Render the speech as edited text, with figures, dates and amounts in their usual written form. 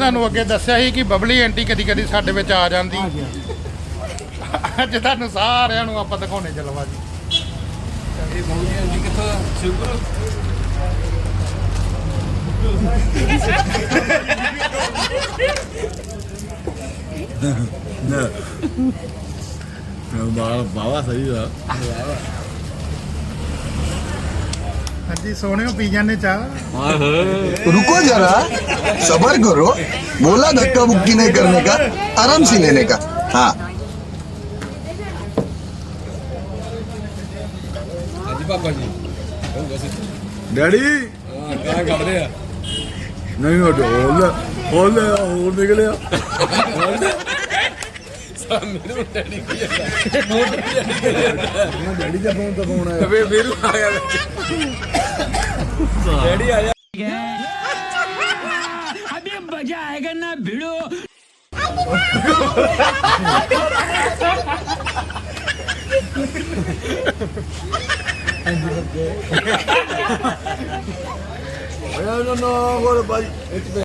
ਤੁਹਾਨੂੰ ਅੱਗੇ ਦੱਸਿਆ ਸੀ ਕਿ ਬਬਲੀ ਆਂਟੀ ਕਦੀ ਕਦੀ ਸਾਡੇ ਵਿੱਚ ਆ ਜਾਂਦੀ। ਅੱਜ ਤੁਹਾਨੂੰ ਸਾਰਿਆਂ ਨੂੰ ਆਪਾਂ ਦਿਖਾਉਣੇ ਜਲਵਾ ਜੀ। ਇਹ ਬਬਲੀ ਆਂਟੀ ਕਿੱਥੋਂ ਸ਼ੁਕਰ ਬਾਵਾ ਸਹੀ ਆ। ਹਾਂਜੀ ਸੋਹਣਿਓ ਪੀ ਜਾਂਦੇ ਚਾਹ। रुको जरा सबर करो बोला धक्का मुक्की नहीं करने का आराम से लेने का हाँ ਹਾਂਜੀ ਪਾਪਾ ਜੀ ਉਹ ਬਸ ਡੈਡੀ ਹਾਂ ਕਹਾਂ ਕਰਦੇ ਆ ਨਹੀਂ ਹੋਰ ਨਿਕਲਿਆ ਮੈਨੂੰ ਡੈਡੀ ਕੀ ਜਾਂਦਾ ਡੈਡੀ ਦਾ ਫੋਨ ਆਇਆ ਵੇ ਵੀਰੂ ਆ ਗਿਆ ਡੈਡੀ ਆਇਆ अभी मजा आएगा ना भिड़ो। ਨਾ ਨਾ ਹੋਰ ਬਾਈ